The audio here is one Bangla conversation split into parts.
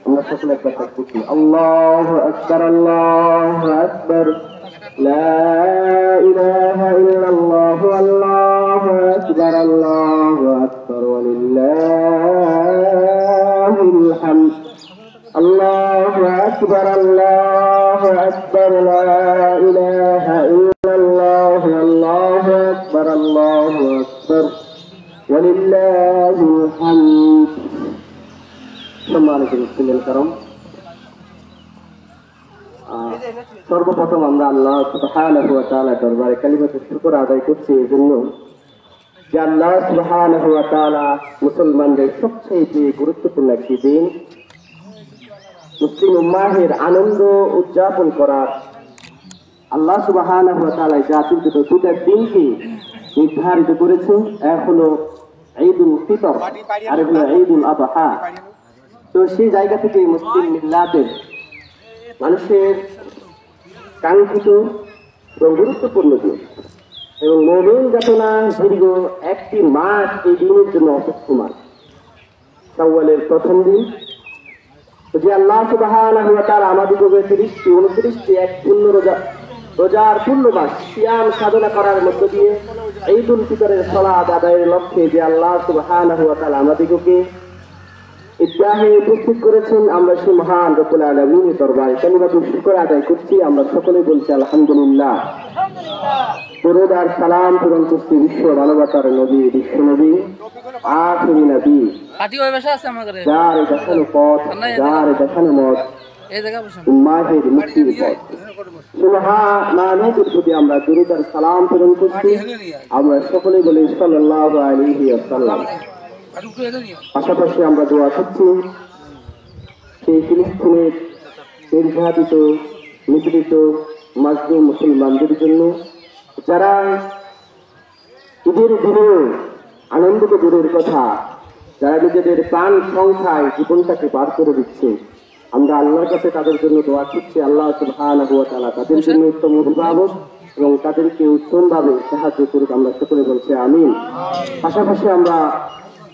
আমরা সকলে একবার করছি আল্লাহু আকবার আল্লাহু আকবার লা ইলাহা ইল্লাল্লাহ আল্লাহু আকবার ওয়ালিল্লাহিল হামদ আল্লাহু আকবার লা ইলাহা ইল্লাল্লাহ আল্লাহু আকবার ওয়ালিল্লাহিল হামদ। সম্মানিত মুসলিম কারাম, সর্বপ্রথম আমরা আল্লাহ সুবহানাহু ওয়া তাআলা দরবারে কালিমাতুশ শুকর আদায় করছি এই জন্য যে আল্লাহ সুবহানাহু ওয়া তাআলা মুসলমানদের সবচেয়ে গুরুত্বপূর্ণ একটি দিন মুসলিম উম্মাহের আনন্দ উদযাপন করার আল্লাহ সুবহানাহু ওয়া তাআলা জাতির জন্য দুটো দিনকে নির্ধারিত করেছেন। এক হলো ঈদুল ফিতর আর এক হলো ঈদুল আযহা। তো সেই জায়গা থেকে মুসলিম মিল্লাতের মানুষের কাঙ্ক্ষিত এবং গুরুত্বপূর্ণ দিন এবং মুমিন যাতনা দীর্ঘ একটি মাস এই দিনের জন্য অপেক্ষমান। শাওয়ালের প্রথম দিন যে আল্লাহ সুবহানাহু ওয়া তাআলা আমাদেরকে 29টি এক পূর্ণ রোজার পূর্ণ মাস সিয়াম সাধনা করার মধ্য দিয়ে ঈদুল ফিতরের সালাত আদায়ের লক্ষ্যে যে আল্লাহ সুবহানাহু ওয়া তাআলা আমাদেরকে ঈদগাহে উপস্থিত করেছেন, আমরা সেই মহান রব্বুল আলামিনের দরবারে কালিমাতুশ শুকর আদায় করছি। আমরা সকলে বলছি আলহামদুলিল্লাহ। দরুদ আর সালাম প্রেরণ করছি বিশ্ব মানবতার নবী, বিশ্ব নবী, আখিরি নবী, যার দেখানো পথ, যার দেখানো মত, উম্মাহের মুক্তির পথ। সুবহানাল্লাহর প্রতি আমরা দরুদ আর সালাম প্রেরণ করছি। আমরা সকলে বলি সাল্লাল্লাহু আলাইহি ওয়াসাল্লাম। পাশাপাশি আমরা দোয়া করছি সেই ফিলিস্তিনের নির্যাতিত নিপীড়িত মাজলুম মুসলমানদের জন্য, যারা ঈদের দিনে আনন্দকে দূরের কথা, যারা নিজেদের প্রাণ সংখ্যায় জীবনটাকে পার করে দিচ্ছে। আমরা আল্লাহর কাছে তাদের জন্য দোয়া করছি, আল্লাহ সুবহানাহু ওয়া তাআলা তাদের জন্য উত্তম অভিভাবক এবং তাদেরকে উত্তমভাবে সাহায্য করুক। আমরা সকলে বলছি আমিন। পাশাপাশি আমরা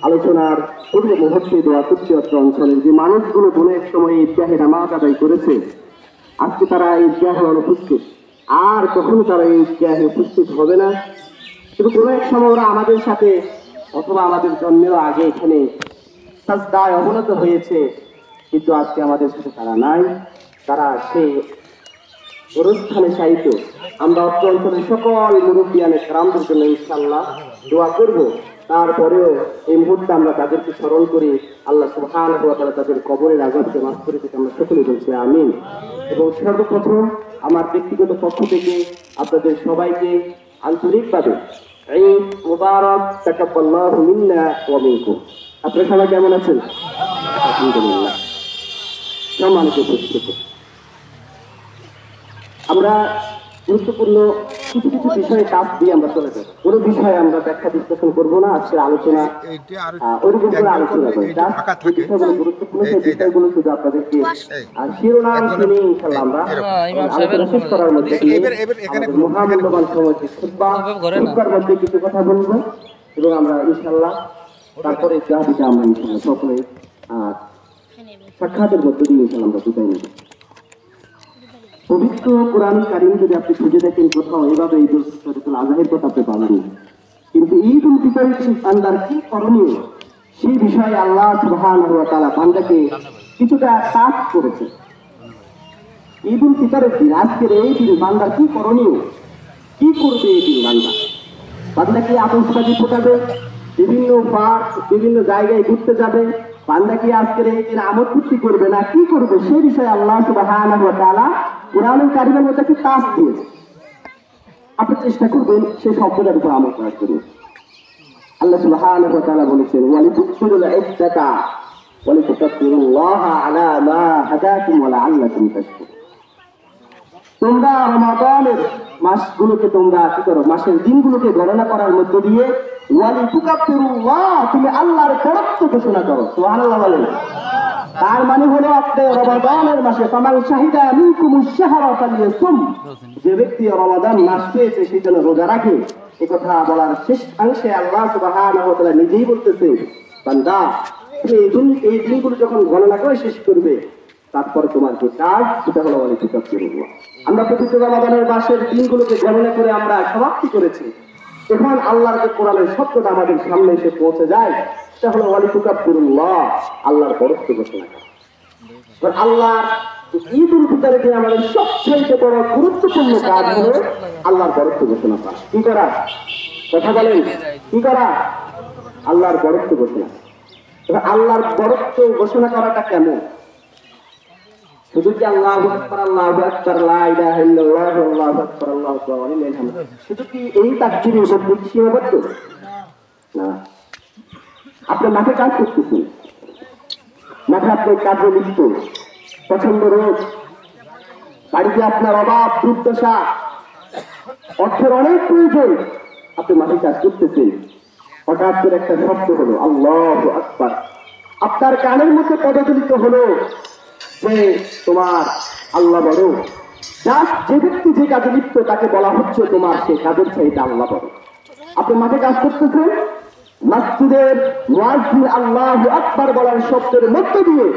আলোচনার পূর্ব মুহূর্তে দোয়া করছি অত্র অঞ্চলের যে মানুষগুলো কোনো এক সময় ঈদগাহে নামাজ আদায় করেছে, আজকে তারা ঈদগাহে অনুপস্থিত, আর কখনো তারা ঈদগাহে উপস্থিত হবে না। কিন্তু কোনো এক সময় ওরা আমাদের সাথে অথবা আমাদের জন্মের আগে এখানে সাজদায় অবনত হয়েছে, কিন্তু আজকে আমাদের সাথে তারা নাই। তারা সেই অনুষ্ঠানে সাহিত্য আমরা অত্র অঞ্চলের সকল মুরব্বিয়ানে কেরামদের জন্য ইনশাআল্লাহ দোয়া করব। তারপরেও এই মুহূর্তে আমরা তাদেরকে স্মরণ করি, আল্লাহ সুবহানাহু ওয়া তাআলা তাদের কবরের আযাবকে মাফ করে দিতে আমরা সকলে বলছি আমিন। এবং সর্বপ্রথম আমার ব্যক্তিগত পক্ষ থেকে আপনাদের সবাইকে আন্তরিকভাবে ঈদ মুবারক, তাকাব্বালাহু মিন্না ওয়া মিনকুম। আপনারা সবাই কেমন আছেন? আলহামদুলিল্লাহ। সম্মানিত উপস্থিতি, আমরা গুরুত্বপূর্ণ কিছু কিছু বিষয়ে কাজ দিয়ে আমরা চলে যাব। কোনো বিষয়ে আমরা ব্যাখ্যা বিশ্লেষণ করবো না। আজকে আলোচনা ওইরকম করে আলোচনা করি, বিষয়গুলো গুরুত্বপূর্ণ সেই বিষয়গুলো শুধু আপনাদেরকে শিরোনাম শুনে ইনশাআল্লাহ আমরা আলোচনা শেষ করার মধ্যে মহামূল্যবান সময়কে খুতবার মধ্যে কিছু কথা বলবো এবং আমরা ইনশাআল্লাহ তারপরে যা দিতে আমরা ইনশাআল্লাহ সকলে সাক্ষাতের মধ্যে দিয়ে ইনশাআল্লাহ আমরা বিদায় নেব। পবিত্র কোরআন কারীম যদি আপনি খুঁজে দেখেন কোথাও এভাবে ঈদুল আযহার কথা আপনি পাবেন, কিন্তু ঈদুল ফিতরের বান্দার কি করণীয় সেই বিষয়ে আল্লাহ সুবহানাহু ওয়া তাআলা বান্দাকে কিছুটা কাজ করেছে। ঈদুল ফিতরের দিন, আজকের এই দিন বান্দার কি করণীয়, কি করবে এই দিন বান্দা কি আতশবাজি ফোটাবে, বিভিন্ন পার্ক বিভিন্ন জায়গায় ঘুরতে যাবে, বান্দা কি আজকের এই দিন আমোদ ফুর্তি করবে না কি করবে, সেই বিষয়ে আল্লাহ সুবহানাহু ওয়া তাআলা কোরআনুল কারীমের মধ্যে একটি কাজ দিয়েছে। আপনি চেষ্টা করবেন সেই শব্দটার উপর আমল করার জন্য। আল্লাহ সুবহানাহু ওয়া তাআলা বলেছেন ওয়ালিতুকবিরুল ইদ্দাতা ওয়ালিতুকাব্বিরুল্লাহা আলা মা হাদাকুম ওয়া লাআল্লাকুম তাশকুরুন। তোমরা রমাদানের মাসগুলোকে তোমরা কি করো, মাসের দিনগুলোকে গণনা করার মধ্য দিয়ে ওয়ালিতুকাব্বিরুল্লাহ, তুমি আল্লাহর বড়ত্ব ঘোষণা করো। সুবহানাল্লাহ বলেন। তার মানে হলো আপনি রমাদানের মাসে ফামান শাহিদা মিনকুমুশ শাহরা ফালিয়াসুম, যে ব্যক্তি রমাদান মাস পেয়েছে সেই জন্য রোজা রাখে। এই কথা বলার শেষ অংশে আল্লাহ সুবহানাহু ওয়া তাআলা নিজেই বলতেছে, বান্দা এই দিনগুলো যখন গণনা করে শেষ করবে, তারপরে তোমার যে কাজ সেটা হলো অনেক কিতাব করবো। আমরা পবিত্র রমাদানের মাসের দিনগুলোকে গণনা করে আমরা সমাপ্তি করেছি। এখন আল্লাহর যে কোরআনের শব্দটা আমাদের সামনে এসে পৌঁছে যায়, সেটা হলো ওয়ালিকুকাব্বিরুল্লাহ, আল্লাহর বরত্ব ঘোষণা করা। আল্লাহর ঈদ উল ফিতরের দিনে আমাদের সবচেয়ে বড় গুরুত্বপূর্ণ কাজ হলো আল্লাহর বরত্ব ঘোষণা করা। কি করা? কথা বলেন, কি করা? আল্লাহর বরত্ব ঘোষণা। এবার আল্লাহর বরত্ব ঘোষণা করাটা কেমন? শুধু কি আল্লাহু আকবার, আল্লাহু আকবার, লা ইলাহা ইল্লাল্লাহ, আল্লাহু আকবার, আল্লাহু আকবার, ওয়ালিল্লাহিল হামদ, শুধু কি এই তাকবীরের উপর সীমাবদ্ধ? না। আপনি মাঠে কাজ করতেছেন, মাঠে আপনি কাজে লিপ্ত, পছন্দ রোগ, বাড়িতে আপনার অভাব, দুর্দশা, অর্থের অনেক প্রয়োজন, আপনি মাঠে কাজ করতেছেন, হঠাৎ করে একটা শব্দ হলো আল্লাহু আকবার, আপনার কানের মধ্যে পদদলিত হলো যে তোমার আল্লাহ বড়। যে ব্যক্তি যে কাজে লিপ্ত তাকে বলা হচ্ছে তোমার সে কাজের চাইতে আল্লাহ বড়। আপনি মাঠে কাজ করতেছেন, মসজিদের মুয়াজ্জিন আল্লাহু আকবার বলার শব্দের মধ্য দিয়ে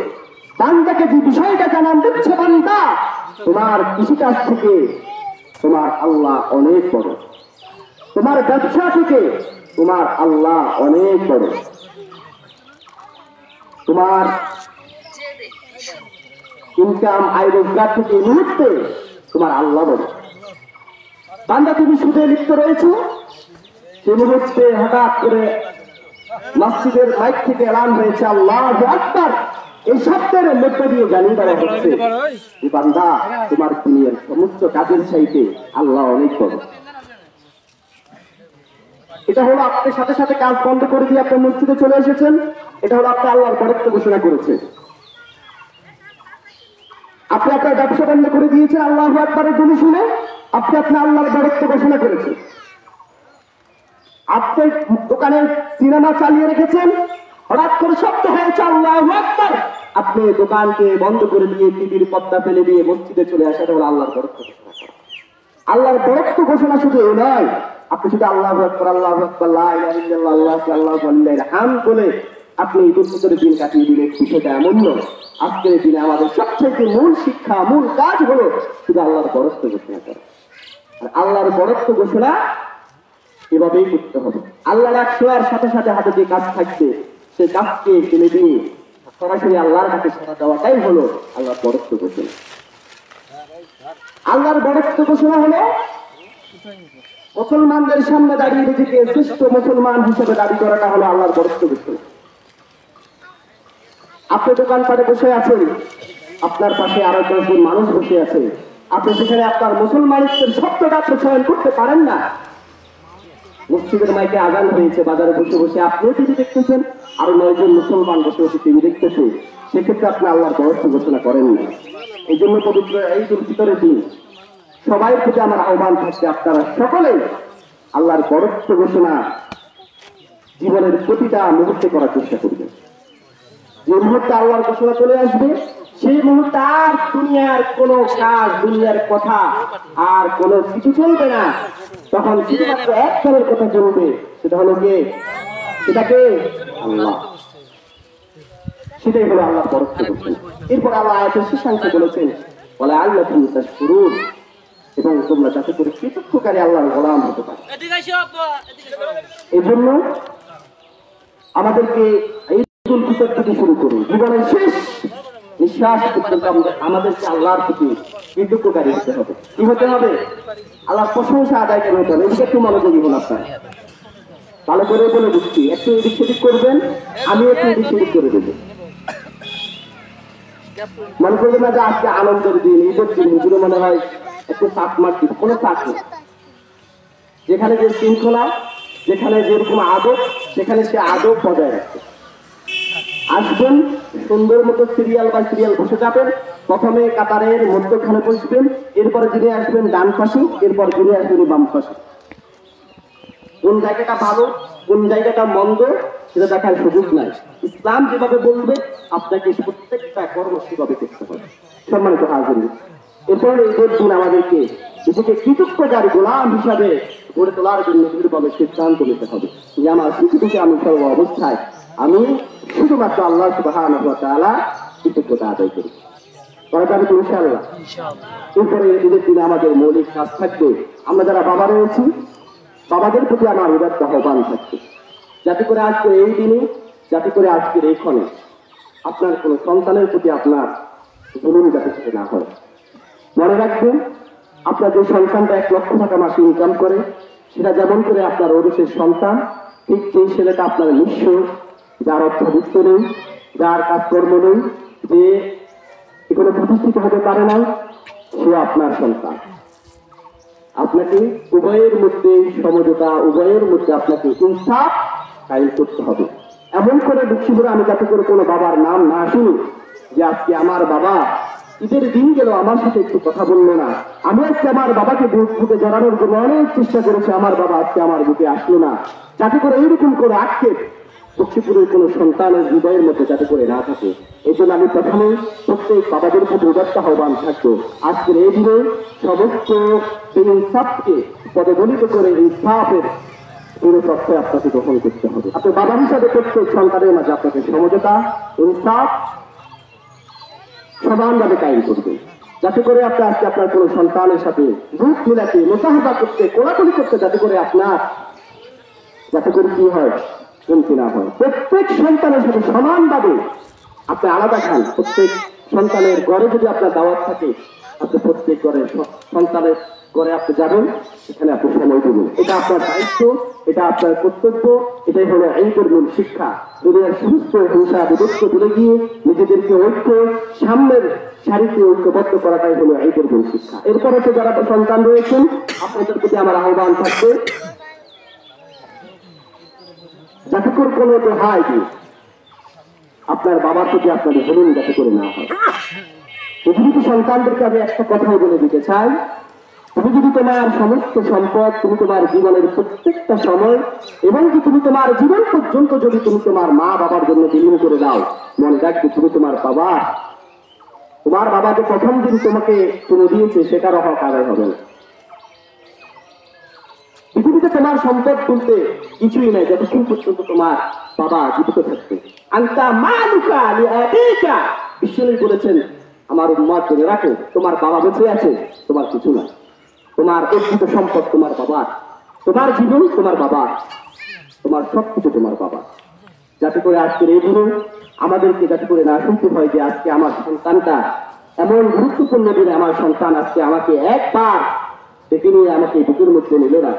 বান্দাকে যে বিষয়টা জানান দিচ্ছে, বান্দা তোমার কৃষিকাজ থেকে তোমার আল্লাহ অনেক বড়, তোমার ব্যবসা থেকে তোমার আল্লাহ অনেক বড়, তোমার ইনকাম আয় রোজগার থেকে এই মুহূর্তে তোমার আল্লাহ বড়। বান্দা তুমি সুদে লিপ্ত রয়েছে, সে মুহূর্তে হঠাৎ করে মসজিদের মাইক থেকে এলান হয়েছে আল্লাহু আকবার, এই শব্দের মধ্য দিয়ে জানিয়ে দেওয়া হচ্ছে যে বান্দা তোমার দুনিয়ার সমস্ত কাজের চাইতে আল্লাহ অনেক বড়। এটা হলো আপনি সাথে সাথে কাজ বন্ধ করে দিয়ে আপনি মসজিদে চলে এসেছেন, এটা হলো আপনি আল্লাহর বরত্ব ঘোষণা করেছেন। আপনি আপনার ব্যবসা বন্ধ করে দিয়েছেন আল্লাহু আকবারের ধ্বনি শুনে, আপনি আপনার আল্লাহর বরত্ব ঘোষণা করেছেন। আপনি দোকানে সিনেমা চালিয়ে রেখেছেন, হঠাৎ করে শব্দ হয়েছে আল্লাহু আকবার, আপনি দোকানকে বন্ধ করে দিয়ে টিভির পর্দা ফেলে দিয়ে মসজিদে চলে আসা, এটা হলো আল্লাহর বরত্ব ঘোষণা করা। আল্লাহর বরত্ব ঘোষণা শুধু এই নয়, আপনি শুধু আল্লাহু আকবার, আল্লাহু আকবার, লা ইলাহা ইল্লাল্লাহ, আল্লাহু আকবার, ওয়ালিল্লাহিল হামদ বলে আপনি ঈদ উল ফিতরের দিন কাটিয়ে দিলেন, বিষয়টা এমন নয়। আজকের দিনে আমাদের সবচেয়ে মূল শিক্ষা, মূল কাজ হলো শুধু আল্লাহর বরত্ব ঘোষণা করা। আর আল্লাহর বরত্ব ঘোষণা এভাবেই করতে হবে। আল্লাহর এক শোয়ার সাথে সাথে হাতে যে কাজ থাকবে, সেই কাজকে ফেলে দিয়ে সরাসরি আল্লাহর কাছে সাড়া দেওয়াটাই হলো আল্লাহর বরত্ব ঘোষণা। আল্লাহর বরত্ব ঘোষণা হলো মুসলমানদের সামনে দাঁড়িয়ে নিজেকে শ্রেষ্ঠ মুসলমান হিসেবে দাবি করাটা হলো আল্লাহর বরত্ব ঘোষণা। আপনি দোকানপাটে বসে আছেন, আপনার পাশে আরো 10 জন মানুষ বসে আছে, আপনি সেখানে আপনার মুসলমানিত্বের শব্দটা প্রচয়ন করতে পারেন না। মসজিদের মাইকে আজান হয়েছে, বাজারে বসে বসে আপনিও টিভি দেখতেছেন, আরো 9 জন মুসলমান বসে বসে টিভি দেখতেছে, সেক্ষেত্রে আপনি আল্লাহর বরত্ব ঘোষণা করেন না। এই জন্য পবিত্র ঈদ উল ফিতরের দিন সবাই প্রতি আমার আহ্বান থাকছে, আপনারা সকলেই আল্লাহর বরত্ব ঘোষণা জীবনের প্রতিটা মুহূর্তে করার চেষ্টা করবেন। যে মুহূর্তে আল্লাহর ঘোষণা চলে আসবে, সেই মুহূর্তে আর দুনিয়ার কোনো কাজ, দুনিয়ার কথা আর কোনো কিছু চলবে না। তখন শুধুমাত্র একজনের কথা চলবে, সেটা হলো কে? সেটাকে আল্লাহ। সেটাই হলো আল্লাহ বরত্ব ঘোষণা। এরপর আল্লাহ আয়াতের শেষাংশে বলেছেন, বলে আল্লাহ তুমি তাশকুরুন, এবং তোমরা যাতে করে কৃতজ্ঞকারী আল্লাহর গোলাম হতে পারো। এই জন্য আমাদেরকে ঈদ উল ফিতর থেকে শুরু করে জীবনের শেষ নিঃশ্বাস পর্যন্ত আমাদেরকে আল্লাহর প্রতি কৃতজ্ঞকারী হতে হবে। কি হতে হবে? আল্লাহর প্রশংসা আদায় করে হতে হবে। এদিকে একটু মনোযোগী হন, আপনারা ভালো করে বলে দিচ্ছি, একটু এদিক সেদিক করবেন, আমি একটু এদিক সেদিক করে দেবো। মনে করবেন না যে আজকে আনন্দের দিন, ঈদের দিন, এগুলো মনে হয় একটু চাপ মারছি, কোনো চাপ নেই। যেখানে যে শৃঙ্খলা, যেখানে যেরকম আদব, সেখানে সে আদব বজায় রাখবে। আসবেন, সুন্দর মতো সিরিয়াল বাই সিরিয়াল বসে যাবেন, প্রথমে কাতারের মধ্যখানে বসবেন, এরপরে যিনি আসবেন ডান পাশে, এরপর যিনি আসবেন বাম পাশে। কোন জায়গাটা ভালো, কোন জায়গাটা মন্দ, সেটা দেখার সুযোগ নাই। ইসলাম যেভাবে বলবে আপনাকে প্রত্যেকটা কর্ম সেভাবে করতে হবে। সম্মানিত হাজির, এরপর ঈদের দিন আমাদেরকে নিজেকে কৃতজ্ঞতার গোলাম হিসাবে গড়ে তোলার জন্য দৃঢ়ভাবে সিদ্ধান্ত নিতে হবে যে আমার শিশু থেকে আমি সর্ব অবস্থায় আমি শুধুমাত্র আল্লাহ সুবহানাহু ওয়া তাআলা কৃতজ্ঞতা আদায় করি। করা যাবে তো ইনশাআল্লাহ? এরপরে ঈদের দিনে আমাদের মৌলিক কাজ থাকবে, আমরা যারা বাবা রয়েছি বাবাদের প্রতি আমার উদাত্ত আহ্বান থাকবে, যাতে করে আজকের এই দিনে, যাতে করে আজকের এই ক্ষণে আপনার কোনো সন্তানের প্রতি আপনার জুলুম যাতে থেকে না হয়। মনে রাখবেন, আপনার যে সন্তানটা 1 লক্ষ টাকা মাসে ইনকাম করে, সেটা যেমন করে আপনার ওরসের সন্তান, ঠিক সেই ছেলেটা আপনার নিঃস্ব, যার অর্থবিত্ত নেই, যার কাজকর্ম নেই, যে এগুলো প্রতিষ্ঠিত হতে পারে না, সে আপনার সন্তান। আপনাকে উভয়ের মধ্যে সমঝোতা, উভয়ের মধ্যে আপনাকে ইনসাফ কায়েম করতে হবে। এমন করে দুঃখী করে আমি যাতে করে কোনো বাবার নাম না শুনি যে আজকে আমার বাবা ঈদের দিন গেল আমার সাথে একটু কথা বললো না, আমি আজকে আমার বাবাকে বুকে জড়ানোর জন্য অনেক চেষ্টা করেছি, আমার বাবা আজকে আমার বুকে আসলো না, যাতে করে এইরকম করে আক্ষেপ লক্ষ্মীপুরের কোন সন্তানের হৃদয়ের মধ্যে যাতে করে না থাকে। এই জন্য আমি প্রথমে প্রত্যেক বাবাদের প্রতি উদাত্ত আহ্বান থাকবো, আজকের এই দিনে সমস্ত ইনসাফকে পদদলিত করে ইনসাফের পুরো তথ্য আপনাকে গ্রহণ করতে হবে। আপনি বাবা হিসাবে প্রত্যেক সন্তানের মাঝে আপনাকে সমঝোতা, ইনসাফ সমানভাবে কায়েম করবে, যাতে করে আপনি আজকে আপনার কোন সন্তানের সাথে বুক মিলাতে মোসাহাবা করতে, কোলাকুলি করতে, যাতে করে আপনার যাতে করে কি হয়, কমতি না হয়। প্রত্যেক সন্তানের সাথে সমানভাবে আপনি আলাদা খান। প্রত্যেক সন্তানের ঘরে যদি আপনার দাওয়াত থাকে, আপনি প্রত্যেক ঘরের সন্তানের ঘরে আপনি যাবেন, সেখানে আপনি সময় দেবেন। এটা আপনার দায়িত্ব, এটা আপনার কর্তব্য, এটাই হলো ঈদের মূল শিক্ষা। দুনিয়ার সমস্ত হিংসা বিভক্ত ভুলে গিয়ে নিজেদেরকে ঐক্য, সামনের সারিতে ঐক্যবদ্ধ করাটাই হলো ঈদের মূল শিক্ষা। এরপরে তো যারা সন্তান রয়েছেন, আপনাদের প্রতি আমার আহ্বান থাকবে, যাতে করে কোনো হয় কি আপনার বাবার প্রতি আপনার জুলুম যাতে করে না হয়। পৃথিবীতে সন্তানদেরকে আমি একটা কথাই বলে দিতে চাই, তুমি যদি তোমার সমস্ত সম্পদ, তুমি তোমার জীবনের প্রত্যেকটা সময় এবং কি তুমি তোমার জীবন পর্যন্ত যদি তুমি তোমার মা বাবার জন্য বিলীন করে দাও, মনে রাখবে তুমি তোমার বাবা যে প্রথম দিন তোমাকে তুমি দিয়েছে সেটারও হক আদায় হবে না। পৃথিবীতে তোমার সম্পদ তুলতে কিছুই নাই যতক্ষণ পর্যন্ত তোমার বাবা জীবিত থাকবে। আনতা মালুকা লিআবিকা, বিশ্বনবী বলেছেন, আমার উম্মত জেনে রাখো, তোমার বাবা বেঁচে আছে, তোমার কিছু না। তোমার অর্জিত সম্পদ তোমার বাবার, তোমার জীবন তোমার বাবার, তোমার সবকিছু তোমার বাবা। যাতে করে আজকের এই দিনে আমাদেরকে যাতে করে না শুনতে হয় যে আজকে আমার সন্তানটা এমন গুরুত্বপূর্ণ দিনে আমার সন্তান আজকে আমাকে একবার ডেকে নিয়ে আমাকে বুকের মধ্যে নিল না,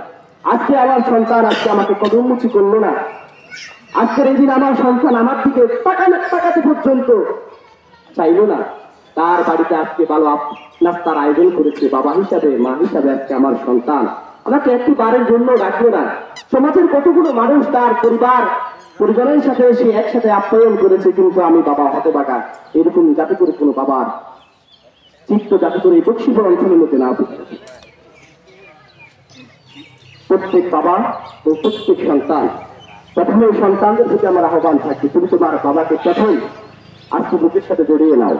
আজকে আমার সন্তান আজকে আমাকে কদমমুচি করলো না, আজকের এই দিন আমার সন্তান আমার দিকে তাকাতে পর্যন্ত চাইলো না, তার বাড়িতে আজকে ভালো নাস্তার আয়োজন করেছে, বাবা হিসাবে মা হিসাবে আজকে আমার সন্তান আমাকে একটু বারের জন্য রাখলো না। সমাজের কতগুলো মানুষ তার পরিবারের সাথে এসে একসাথে আপ্যায়ন করেছে, কিন্তু আমি বাবা হতে বাঁকা, এরকম যাতে করে কোনো বাবার চিত্ত যাতে করে এই বক্সিপুর অঞ্চলের মধ্যে না উঠে। প্রত্যেক বাবা ও প্রত্যেক সন্তান, প্রথমে সন্তানদের প্রতি আমার আহ্বান থাকবে, তুমি তোমার বাবাকে প্রথম আজকে বুকের সাথে জড়িয়ে নাও।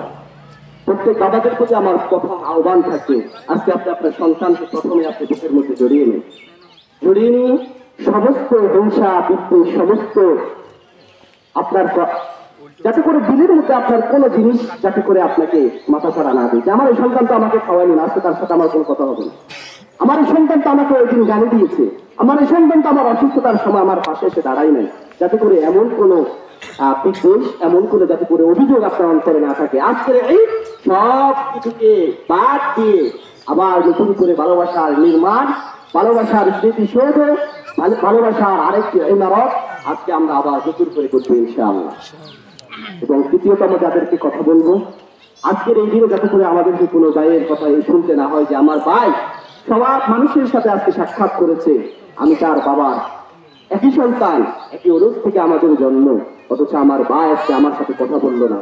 প্রত্যেক বাবাদের প্রতি আমার প্রথম আহ্বান থাকবে, আজকে আপনি আপনার সন্তানকে প্রথমে আপনি বুকের মধ্যে জড়িয়ে নিয়ে সমস্ত হিংসা বিদ্বেষ সমস্ত আপনার যাতে করে দিলের মধ্যে আপনার কোনো জিনিস যাতে করে আপনাকে মাথা ছাড়া না দিই যে আমার এই সন্তান তো আমাকে খাওয়ায়নি, আজকে তার সাথে আমার কোনো কথা হবে না, আমার এই সন্তান তো আমাকে ওই দিন গালি দিয়েছে, আমার এই সন্তান তো আমার অসুস্থতার সময় আমার পাশে এসে দাঁড়াই নাই, যাতে করে এমন কোনো বিদ্বেষ এমন করে যাতে করে অভিযোগ আপনার অন্তরে না থাকে। আজকের এই সব কিছুকে বাদ দিয়ে আবার নতুন করে ভালোবাসার নির্মাণ, ভালোবাসার স্মৃতিসৌধ, ভালোবাসার আরেকটি ইমারত আজকে আমরা আবার নতুন করে করবো ইনশাআল্লাহ। এবং তৃতীয়তম যাদেরকে কথা বলবো, আজকের এই দিনে যাতে করে আমাদেরকে কোনো ভাইয়ের কথা শুনতে না হয় যে আমার ভাই সবার মানুষের সাথে আজকে সাক্ষাৎ করেছে, আমি তার বাবার একই সন্তান, একই ওরস থেকে আমাদের জন্ম, অথচ আমার ভাই আজকে আমার সাথে কথা বললো না।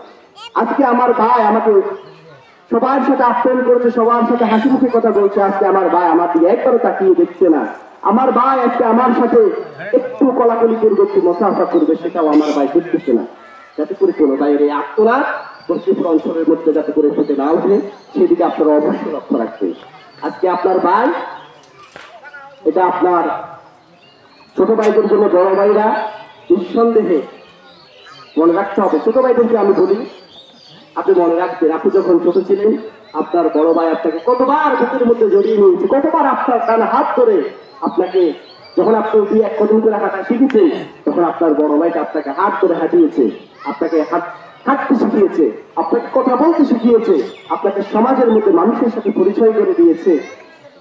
আজকে আমার ভাই আমাকে সবার সাথে আপ্যায়ন করেছে, সবার সাথে হাসি মুখে কথা বলছে, আজকে আমার ভাই আমার দিকে একবারও তাকিয়ে দেখছে না। আমার ভাই আজকে আমার সাথে একটু কলাকলি করবে, একটু মোসাফা করবে, সেটাও আমার ভাই দেখতেছে না। যাতে করে কোনো ভাইয়ের এই আত্মনাথ পশ্চিমপুর অঞ্চলের মধ্যে যাতে করে ফুটে না উঠে, সেদিকে আপনারা অবশ্যই লক্ষ্য রাখবেন। আজকে আপনার ভাই, এটা আপনার ছোট ভাইদের জন্য বড় ভাইরা নিঃসন্দেহে মনে রাখতে হবে। ছোট ভাইদেরকে আমি বলি, আপনি মনে রাখবেন, আপনি যখন ছোট ছিলেন আপনার বড় ভাই আপনাকে কতবার বুকের মধ্যে জড়িয়ে নিয়েছে, কতবার আপনার ডান হাত ধরে আপনাকে, যখন আপনি দুই এক কদম করে হাঁটা শিখেছেন তখন আপনার বড় ভাইটা আপনাকে হাত ধরে হাঁটিয়েছে, আপনাকে হাঁটতে শিখিয়েছে, আপনাকে কথা বলতে শিখিয়েছে, আপনাকে সমাজের মধ্যে মানুষের সাথে পরিচয় করে দিয়েছে।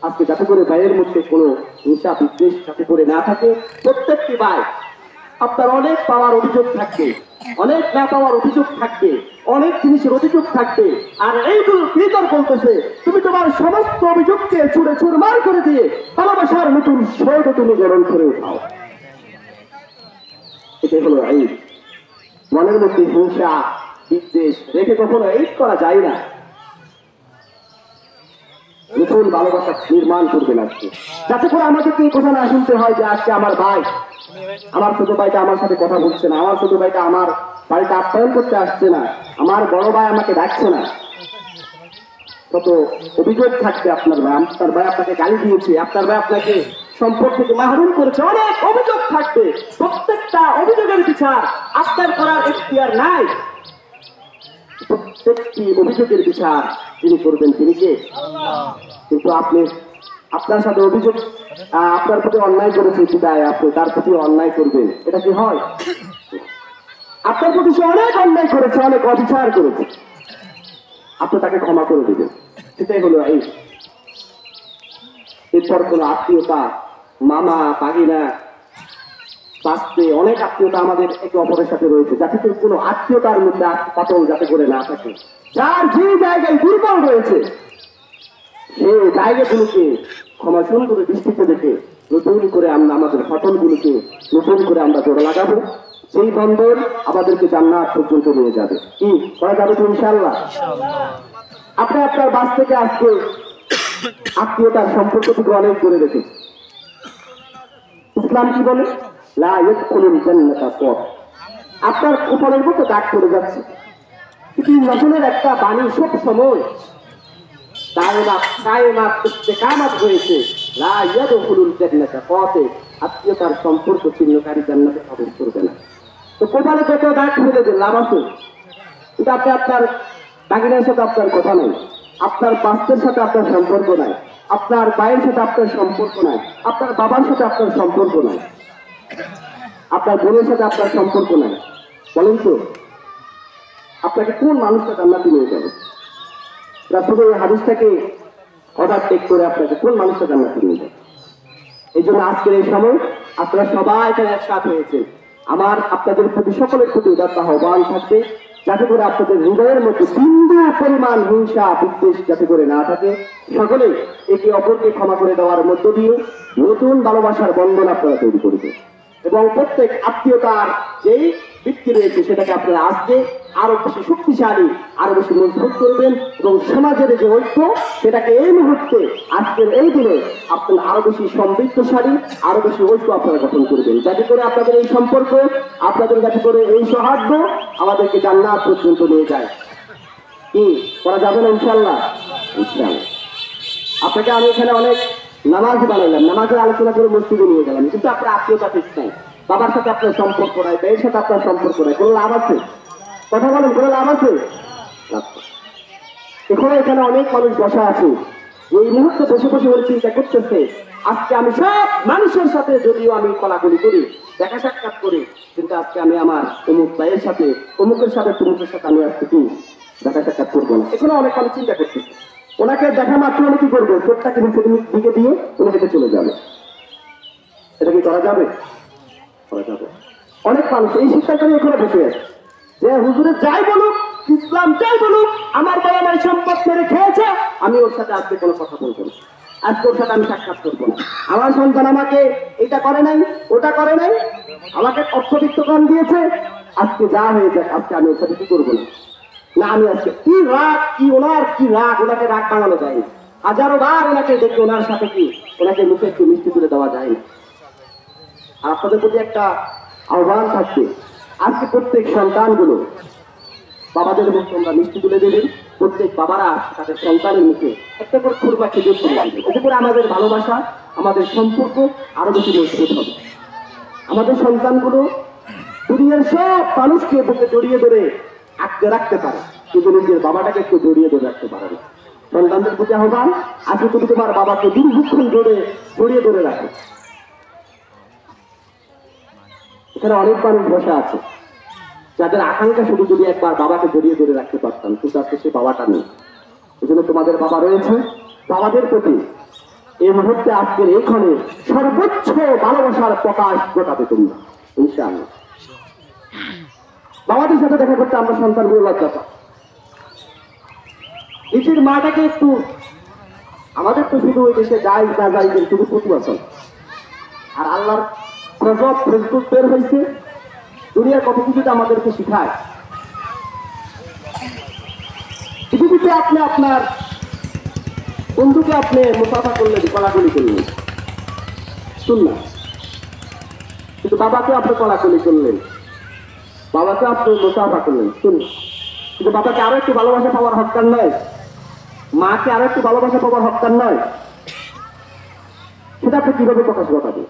আজকে যাতে করে ভাইয়ের মধ্যে কোনো হিংসা বিদ্বেষ যাতে করে না থাকে। প্রত্যেকটি ভাই আপনার অনেক পাওয়ার অভিযোগ থাকবে, অনেক না পাওয়ার অভিযোগ থাকবে, অনেক জিনিসের অভিযোগ থাকবে, আর এইগুলো ক্রিয়েটর বলতেছে তুমি তোমার সমস্ত অভিযোগকে ছুড়ে ছুড়মার করে দিয়ে ভালোবাসার নতুন স্বর্গ তুমি গ্রহণ করে উঠাও। এটাই হলো এই মনের মধ্যে হিংসা বিদ্বেষ রেখে কখনো এই করা যায় না। নতুন ভালোবাসা নির্মাণ করবে আজকে, যাতে করে আমাদেরকে এই কথা না শুনতে হয় যে আজকে আমার ভাই, আমার ছোট ভাইটা আমার সাথে কথা বলছে না, আমার ছোট ভাইটা আমার বাড়িতে আপ্যায়ন করতে আসছে না, আমার বড় ভাই আমাকে ডাকছে না। কত অভিযোগ থাকবে, আপনার ভাই আপনাকে গালি দিয়েছে, আপনার ভাই আপনাকে সম্পর্ক থেকে মাহরুম করেছে, অনেক অভিযোগ থাকবে। প্রত্যেকটা অভিযোগের বিচার আপনার করার এখতিয়ার নাই। প্রত্যেকটি অভিযোগের বিচার যিনি করবেন তিনি কে? কিন্তু আপনি আপনার সাথে অভিযোগ, আপনার প্রতি অন্যায় করেছে বিদায় আপনি তার প্রতি অন্যায় করবেন, এটা কি হয়? আপনার প্রতি সে অনেক অন্যায় করেছে, অনেক অবিচার করেছে, আপনি তাকে ক্ষমা করে দেবেন, সেটাই হলো এই। এরপর কোন আত্মীয়তা, মামা ভাগিনা বাঁচতে অনেক আত্মীয়তা আমাদের একে অপরের সাথে রয়েছে, যাতে করে কোনো আত্মীয়তার মধ্যে পাতল যাতে করে না থাকে। যার যে জায়গায় দুর্বল রয়েছে সেই জায়গাগুলোকে ক্ষমা সুন্দর দৃষ্টিতে দেখে নতুন করে আমরা আমাদের ফাটলগুলোকে নতুন করে আমরা জোড়া লাগাবো। সেই বন্ধন আমাদেরকে জান্নাত পর্যন্ত নিয়ে যাবে। কি করা যাবে তো ইনশাআল্লাহ? আপনি আপনার বাস থেকে আজকে আত্মীয়তার সম্পর্ক থেকে অনেক করে রেখেছে। ইসলাম কি বলে? লা ইয়াদখুলুল জান্নাতা কর। আপনার উপরের মতো দাগ পড়ে যাচ্ছে, কিন্তু নজনের একটা বাণী সব সময় কায়েমাত হয়েছে, লা ইয়াদখুলুল জান্নাতা কতে, আত্মীয়তার সম্পর্ক ছিন্নকারী জান্নাতে প্রবেশ করবে না। তো কোপালে যত দাগ ফেলে দেন লাভ আছে, কিন্তু আপনি আপনার বাগিনার সাথে আপনার কথা নাই, আপনার বাস্তের সাথে আপনার সম্পর্ক নাই, আপনার ভাইয়ের সাথে আপনার সম্পর্ক নাই, আপনার বাবার সাথে আপনার সম্পর্ক নাই, আপনার বোনের সাথে আপনার সম্পর্ক নাই। বলেন তো আপনাকে কোন মানুষটা জান্নাতে নিয়ে যাবে? রাসূলের এই হাদিসটাকে অর্ডার টেক করে আপনাকে কোন মানুষটা জান্নাতে নিয়ে যাবে? এই জন্য আজকের এই সময় আপনারা সবাই এখানে একসাথে হয়েছেন, আমার আপনাদের প্রতি সকলের প্রতি উদাত্ত আহ্বান থাকবে, যাতে করে আপনাদের হৃদয়ের মধ্যে বিন্দু পরিমাণ হিংসা বিদ্বেষ যাতে করে না থাকে। সকলে একে অপরকে ক্ষমা করে দেওয়ার মধ্য দিয়ে নতুন ভালোবাসার বন্ধন আপনারা তৈরি করবেন, এবং প্রত্যেক আত্মীয়তার যেই ভিত্তি রয়েছে সেটাকে আপনারা আজকে আরো বেশি শক্তিশালী, আরো বেশি মজবুত করবেন, এবং সমাজের যে ঐক্য সেটাকে এই মুহূর্তে আজকের এই দিনে আপনারা আরো বেশি সমৃদ্ধশালী, আরো বেশি ঐক্য আপনারা গঠন করবেন, যাতে করে আপনাদের এই সম্পর্ক, আপনাদের যাতে করে এই সৌহার্দ্য আমাদেরকে জান্নাত পর্যন্ত নিয়ে যায়। কি করা যাবে না ইনশাআল্লাহ? ইনশাআল্লাহ। আপনাকে আমি এখানে অনেক নামাজ বানাইলাম, নামাজের আলোচনা করে মসজিদে নিয়ে গেলাম, কিন্তু আপনার আত্মীয়তা ঠিক নাই, বাবার সাথে আপনার সম্পর্ক নাই, ভাইয়ের সাথে আপনার সম্পর্ক নাই, কোনো লাভ আছে? কথা বলেন, কোনো লাভ আছে? এখানে অনেক মানুষ বসা আছে, এই মুহূর্তে বসে বসে ওই চিন্তা করতেছে, আজকে আমি সব মানুষের সাথে যদিও আমি কলাকলি করি, দেখা সাক্ষাৎ করি, কিন্তু আজকে আমি আমার অমুক ভাইয়ের সাথে, অমুকের সাথে, তমুকের সাথে আমি আজকে কি দেখা সাক্ষাৎ করবো না। এখানে অনেক মানুষ চিন্তা করতেছে, ওনাকে দেখা মাত্র উনি কি করবে? চোখটাকে দিকে দিয়ে উনি হেঁটে চলে যাবে। এটা কি করা যাবে? করা যাবে। অনেক মানুষ এই সিদ্ধান্ত নিয়ে এখানে বসে আছে যে হুজুরে যাই বলুক, ইসলাম যাই বলুক, আমার বাবা মায়ের সম্পদ মেরে খেয়েছে, আমি ওর সাথে আজকে কোনো কথা বলবো না, আজকে ওর সাথে আমি সাক্ষাৎ করবো না। আমার সন্তান আমাকে এটা করে নাই, ওটা করে নাই, আমাকে অর্থবিত্ত কম দিয়েছে, আজকে যা হয়ে যাক, আজকে আমি ওর সাথে কি করবো না। না, আমি আজকে কি রাগ, কি ওনার কি রাগ, ওনাকে রাগ বানানো যায় না, হাজারো বার ওনাকে দেখে ওনার সাথে কি ওনাকে মুখে একটু মিষ্টি তুলে দেওয়া যায় না। আর আপনাদের প্রতি একটা আহ্বান থাকবে, আজকে প্রত্যেক সন্তানগুলো বাবাদের মুখে আমরা মিষ্টি তুলে দেবেন, প্রত্যেক বাবারা তাদের সন্তানের মুখে একটা করে খুরবা খেজুর তুলে দেবেন, এতে করে আমাদের ভালোবাসা, আমাদের সম্পর্ক আরো বেশি মজবুত হবে। আমাদের সন্তানগুলো দুনিয়ার সব মানুষকে বুকে জড়িয়ে ধরে আঁকতে রাখতে পারে, কিন্তু নিজের বাবাটাকে একটু জড়িয়ে ধরে রাখতে পারে না। সন্তানদের প্রতি আহ্বান, আজকে তুমি তোমার বাবাকে দীর্ঘক্ষণ জড়িয়ে ধরে রাখো। এখানে অনেক মানুষ বসে আছে যাদের আকাঙ্ক্ষা শুধু যদি একবার বাবাকে জড়িয়ে ধরে রাখতে পারতাম, কিন্তু আজকে সে বাবাটা নেই। এই জন্য তোমাদের বাবা রয়েছে, বাবাদের প্রতি এই মুহূর্তে আজকের এখানে সর্বোচ্চ ভালোবাসার প্রকাশ ঘটাবে তোমরা ইনশাআল্লাহ। বাবাদের সাথে দেখা করতে আমরা সন্তানগুলো লজ্জা পাই। নিজের মাটাকে একটু, আমাদের তো শুধু ওই দেশে যাই না যাই শুধু প্রতিবছর, আর আল্লাহর গজব ফেসবুক বের হয়েছে, দুনিয়ার কত কিছুতে আমাদেরকে শিখায়। পৃথিবীতে আপনি আপনার বন্ধুকে আপনি মুসাফা করলেন, কলাকলি করলেন, শুনলেন, কিন্তু বাবাকে আপনি কলাকলি করলেন, বাবাকে আপনি মুসাফা করলেন, শুনলেন, কিন্তু বাবাকে আরো একটু ভালোবাসা পাওয়ার হকদার নয়, মাকে আরো একটু ভালোবাসা পাওয়ার হকদার নয়, সেটা আপনি কিভাবে প্রকাশ ঘটাবে?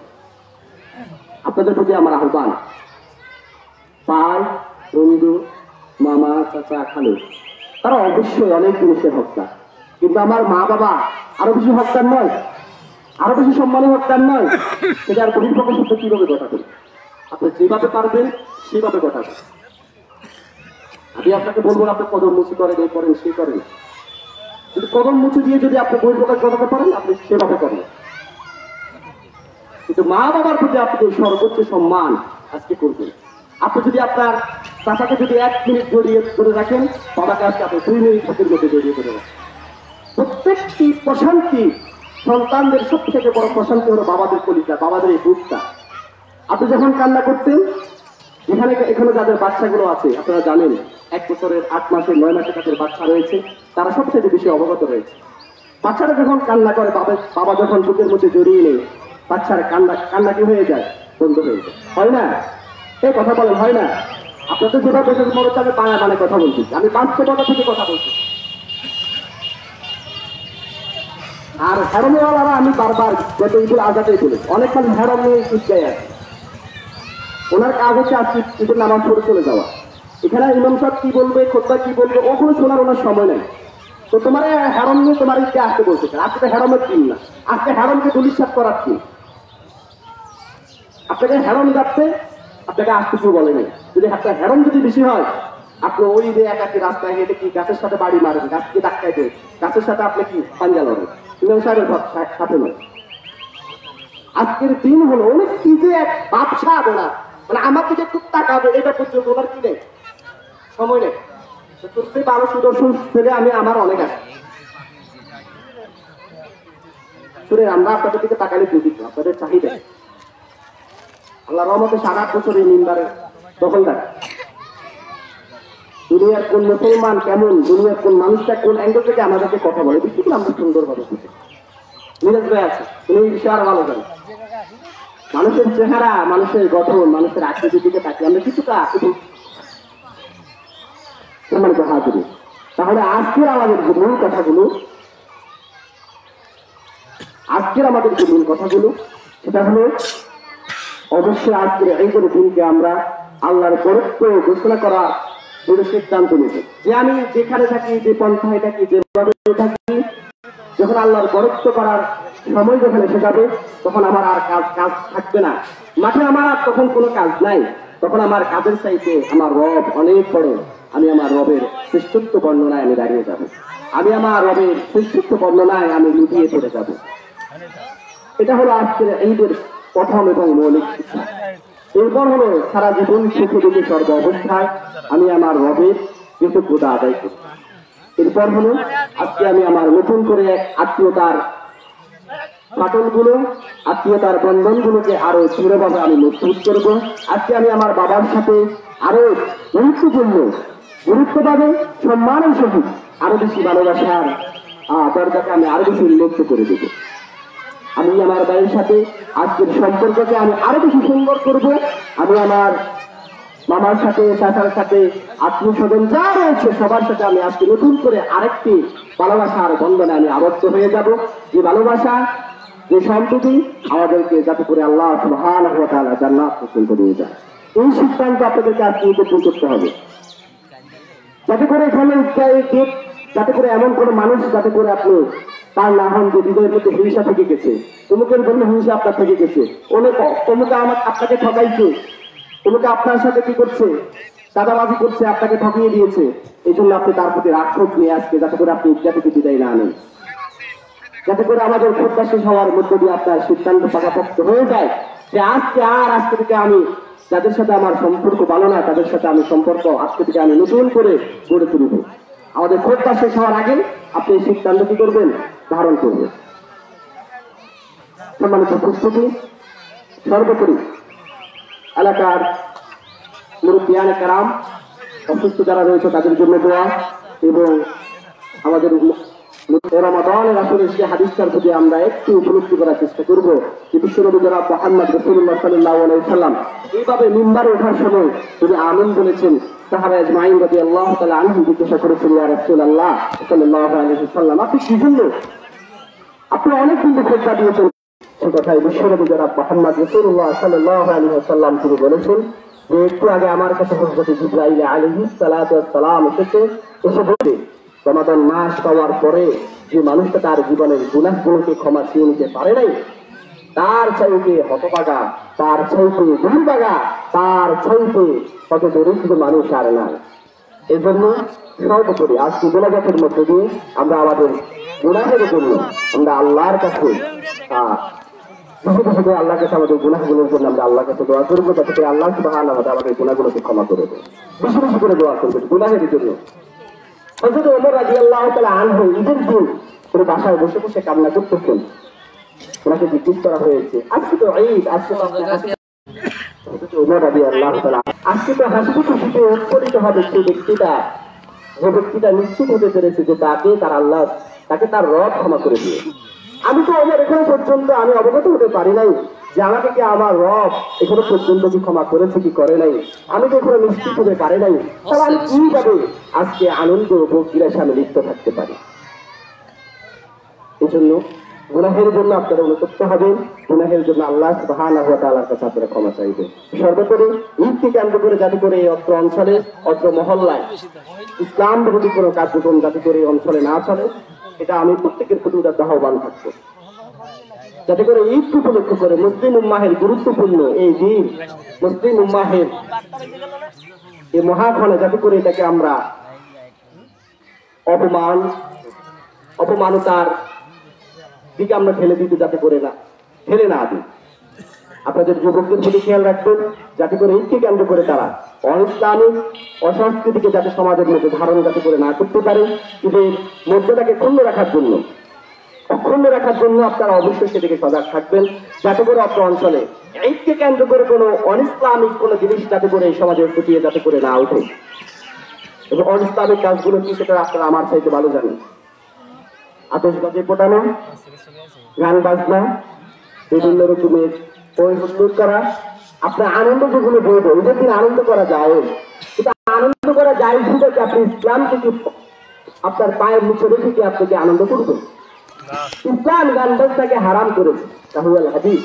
আপনাদের প্রতি আমার আহ্বান, ভাই, বন্ধু, মামা, চাচা, খালু, তারা অবশ্যই অনেক জিনিসের হকদার, কিন্তু আমার মা বাবা আরো বেশি হকদার নয়, আরো বেশি সম্মানী হকদার নয়, সেটার বহিঃপ্রকাশ কিভাবে ঘটাবেন? আপনি যেভাবে পারবেন সেভাবে ঘটাবেন। আমি আপনাকে বলবো আপনি কদম মুচি করেন, এই করেন, সেই করেন, কিন্তু কদম মুচি দিয়ে যদি আপনি বহিঃপ্রকাশ ঘটাতে পারেন আপনি সেভাবে করেন। কিন্তু মা বাবার প্রতি আপনি সর্বোচ্চ সম্মান আজকে করবেন। আপনি যদি আপনার চাচাকে যদি 1 মিনিট জড়িয়ে ধরে রাখেন, বাবাকে আজকে আপনি 2 মিনিট মধ্যে জড়িয়ে ধরে রাখেন। প্রত্যেকটি প্রশান্তি, সন্তানদের সব থেকে বড় প্রশান্তি হলো বাবাদের কলিজা, বাবাদের এই বুকটা। আপনি যখন কান্না করতেন, এখানে যাদের বাচ্চাগুলো আছে আপনারা জানেন, 1 বছরের 8 মাসের 9 মাসের কাছের বাচ্চা রয়েছে, তারা সবচেয়ে বেশি অবগত রয়েছে। বাচ্চারা যখন কান্না করে, বাবা যখন বুকের মধ্যে জড়িয়ে নেয়, বাচ্চার কান্না কি হয়ে যায়? বন্ধ হয়ে যায়, হয় না? এই কথা বলেন, হয় না? আপনাদের যেভাবে মনে হচ্ছে আমি বাংলা কথা বলছি, আমি বাস্তবতা থেকে কথা বলছি। আর হ্যারমওয়ালারা আমি বারবার গত ঈদুল আজহাতেই বলেছি, অনেক মানুষ হ্যারম নিয়ে ঈদগাহে আছে, ওনার কাজ হচ্ছে আজকে ঈদের নামাজ পড়ে চলে যাওয়া। এখানে ইমাম সাহেব কি বলবে, খোদবা কি বলবে, ওগুলো শোনার ওনার সময় নেই। তো তোমার হ্যারম নিয়ে তোমার ঈদকে আসতে বলছে, আজকে হ্যারমের দিন না, আজকে হ্যারমকে দুলিশাত করার দিন। আপনাকে হ্যারম যাচ্ছে, আপনাকে আসতে কেউ বলেনি। যদি আপনার হ্যারম যদি বেশি হয়, আপনি ওই যে একাকি রাস্তায় হেঁটে কি গাছের সাথে বাড়ি মারেন, গাছকে ধাক্কায় দেন, গাছের সাথে আপনি কি পাঞ্জা লড়েন, ইমাম সাহেবের সাথে নয়। আজকের দিন হলো অনেক কি যে এক বাদশাহ বলা, মানে আমার দিকে একটু তাকাবে, এটা পর্যন্ত ওনার কি নেই, সময় নেই। করতে 12 সুদর্শন ছেলে আমি আমার অনেক আছে শুনে, আমরা আপনাদের দিকে তাকালে বুঝি আপনাদের চাহিদা। আল্লাহ রহমতে 7-8 বছর এই মিম্বারের দখলদার। দুনিয়ার কোন মুসলমান কেমন, দুনিয়ার কোন মানুষটা কোন অ্যাঙ্গেল থেকে আমাদেরকে কথা বলে, বুঝতে আমরা সুন্দরভাবে বুঝি। মিরাজ ভাই আছে, উনি বিষয় আরো ভালো জানেন। মানুষের চেহারা, মানুষের গঠন, মানুষের আকৃতির দিকে তাকিয়ে আমরা কিছুটা সম্মানিত হাজিরি। তাহলে আজকের আমাদের যে মূল কথাগুলো, সেটা হলো অবশ্যই আজকের এই করে দিনকে আমরা আল্লাহর বরত্ব ঘোষণা করা বলে সিদ্ধান্ত নেব, যে আমি যেখানে থাকি, যে পন্থায় থাকি, যেভাবে থাকি, যখন আল্লাহর বরত্ব করার সময় যখন এসে যাবে, তখন আমার আর কাজ থাকবে না। মাঠে আমার আর তখন কোনো কাজ নাই, তখন আমার কাজের চাইতে আমার রব অনেক বড়। আমি আমার রবের শ্রেষ্ঠত্ব বর্ণনায় আমি দাঁড়িয়ে যাব, আমি আমার রবের শ্রেষ্ঠত্ব বর্ণনায় আমি লুটিয়ে পড়ে যাব। এটা হলো আজকের ঈদের প্রথম এবং মৌলিক শিক্ষা। এরপর হলো সারা জীবন সুখে দুঃখে সর্ব অবস্থায় আমি আমার রবের কৃতজ্ঞতা আদায় করি। এরপর হলো আজকে আমি আমার নতুন করে আত্মীয়তার ফাটলগুলো, আত্মীয়তার বন্ধনগুলোকে আরো দৃঢ়ভাবে আমি মজবুত করব। আজকে আমি আমার বাবার সাথে আরো গুরুত্বভাবে সম্মানের সহিত আরো বেশি ভালোবাসার দরজাকে আমি আরো বেশি উল্লেখ করে দেব। আমি আমার ভাইয়ের সাথে আজকের সম্পর্ককে আমি আরো বেশি সুন্দর করব। আমি আমার মামার সাথে, চাচার সাথে, আত্মীয় স্বজন যা রয়েছে সবার সাথে আমি আজকে নতুন করে আরেকটি ভালোবাসার বন্ধনে আমি আবদ্ধ হয়ে যাব। যে ভালোবাসা, যে সম্প্রীতি আমাদেরকে যাতে করে আল্লাহ সুবহানাহু ওয়া তাআলা জান্নাত পর্যন্ত নিয়ে যায়। এই সিদ্ধান্ত আপনাদেরকে আজকে করতে হবে, যাতে করে এখানে যাতে করে এমন কোনো মানুষ যাতে করে আপনি তার না হন যে হৃদয়ের মধ্যে হিংসা থেকে গেছে, অমুকের জন্য হিংসা আপনার থেকে গেছে, অমুকে আপনাকে ঠকাইছে, অমুকে আপনার সাথে কি করছে, চাঁদাবাজি করছে, আপনাকে ঠকিয়ে দিয়েছে, এই জন্য আপনি তার প্রতি রাক্ষস নিয়ে আসবে, যাতে করে আপনি ইজ্জা থেকে বিদায় না আনেন, যাতে করে আমাদের খোঁজটা শেষ হওয়ার মধ্য দিয়ে আপনার সিদ্ধান্ত পাকাপোক্ত হয়ে যায় যে আজকে থেকে আমি যাদের সাথে আমার সম্পর্ক ভালো না তাদের সাথে আমি সম্পর্ক আজকে থেকে আমি নতুন করে গড়ে তুলব। আমাদের খোঁজটা শেষ হওয়ার আগে আপনি এই সিদ্ধান্ত কি করবেন, ধারণ করবেন। সম্মানিত প্রস্তুতি, সর্বোপরি এলাকার মুরব্বিয়ানে কেরাম, অসুস্থ যারা রয়েছে তাদের জন্য দোয়া, এবং আমাদের রমাদানের আসলে সে হাদিসটার প্রতি আমরা একটু উপলব্ধি করার চেষ্টা করব যে বিশ্বনবী জনাব মুহাম্মদ রাসূলুল্লাহ সাল্লাল্লাহু আলাইহি ওয়াসাল্লাম এইভাবে মিম্বারে ওঠার সময় তিনি আমিন বলেছেন। সাহাবা আজমাইন রাদিয়াল্লাহু তাআলা আনহুম জিজ্ঞাসা করেছেন, ইয়া রাসূলুল্লাহ সাল্লাল্লাহু আলাইহি ওয়াসাল্লাম, আপনি কি জন্য, আপনি অনেক কিন্তু খোঁজা দিয়েছেন। সে কথায় বিশ্বনবী জনাব মুহাম্মদ রাসূলুল্লাহ সাল্লাল্লাহু আলাইহি ওয়াসাল্লাম তিনি বলেছেন যে একটু আগে আমার কাছে হযরত জিবরাইল আলাইহিস সালাতু ওয়াস সালাম এসে বলে রমাদান মাস পাওয়ার পরে যে মানুষটা তার জীবনের গুনাহগুলোকে ক্ষমা চেয়ে নিতে পারে নাই, তার চাইতে হতভাগা, তার চাইতে দুর্ভাগা, তার চাইতে কত দরিদ্র মানুষ আর নাই। এই জন্য সর্বোপরি আজকে গুনাহের মধ্যে দিয়ে আমরা আমাদের গুনাহের জন্য আমরা আল্লাহর কাছে আল্লাহর কাছে আমাদের গুনাহগুলোর জন্য আমরা আল্লাহর কাছে দোয়া করবো, যাতে করে আল্লাহ সুবহানাহু ওয়া তাআলা আমাদের গুনাহগুলোকে ক্ষমা করে দেয়। বেশি বেশি করে দোয়া করবেন গুনাহের জন্য। হযরত ওমর রাদিয়াল্লাহু তাআলা আনহু ঈদের দিন পুরো বাসায় বসে বসে কান্না করতেছেন। ওনাকে জিজ্ঞেস করা হয়েছে, আজকে তো ঈদ, আজকে তো হযরত ওমর রাদিয়াল্লাহু তাআলা আজকে তো হাসিতে খুশিতে উৎফুল্লিত হবে সেই ব্যক্তিটা, যে ব্যক্তিটা নিশ্চিত হতে পেরেছে যে তাকে তার রব ক্ষমা করে দিয়ে। আমি তো ওমর এখনো পর্যন্ত আমি অবগত হতে পারি নাই যে আমাকে কি আমার রব এখনো পর্যন্ত কি ক্ষমা করেছে কি করে নাই, আমি তো এখনো নিশ্চিত হতে পারি নাই, তাহলে আমি কিভাবে আজকে আনন্দ ভোগ বিলাসে আমি লিপ্ত থাকতে পারি। এই জন্য গুনাহের জন্য আপনারা অনুতপ্ত হবেন, গুনাহের জন্য আল্লাহ সুবহানাহু ওয়া তাআলার কাছে আপনারা ক্ষমা চাইবেন। সর্বোপরি ঈদকে কেন্দ্র করে যাতে করে এই অত্র অঞ্চলে অত্র মহল্লায় ইসলাম বিরোধী কোনো কার্যক্রম যাতে করে এই অঞ্চলে না চলে, এটা আমি প্রত্যেকের প্রতি আহ্বান থাকবো, যাতে করে ঈদ উপলক্ষ করে মুসলিম উম্মাহের গুরুত্বপূর্ণ এই দিন, মুসলিম উম্মাহের এই মহাক্ষণে যাতে করে এটাকে আমরা অপমানতার দিকে আমরা ঠেলে না দিই। আপনাদের যুবকদের প্রতি খেয়াল রাখবেন, যাতে করে ঈদকে কেন্দ্র করে তারা অনিসলামিক অসংস্কৃতিকে যাতে সমাজের মধ্যে ধারণ যাতে করে না করতে পারে, ঈদের মধ্যটাকে অক্ষুণ্ণ রাখার জন্য আপনারা অবশ্যই সেদিকে সজাগ থাকবেন, যাতে করে আপনার অঞ্চলে ঈদকে কেন্দ্র করে কোনো অনিসলামিক কোনো জিনিস যাতে করে এই সমাজের প্রতি যাতে করে না ওঠে। এবং অনিসলামিক কাজগুলো কি সেটা আপনারা আমার চাইতে ভালো জানেন। আতশবাজি ফোটানো, গান বাজনা, বিভিন্ন রকমের পরিবর্তন করা, আপনার আনন্দ যেগুলো বলবো ঈদের দিন আনন্দ করা যায়, কিন্তু আনন্দ করা যায় শুধু আপনি ইসলাম থেকে আপনার পায়ের নিচে রেখে কি আপনি কি আনন্দ করবেন? ইসলাম গান বাজনাকে হারাম করেছে, তাহলে হাদিস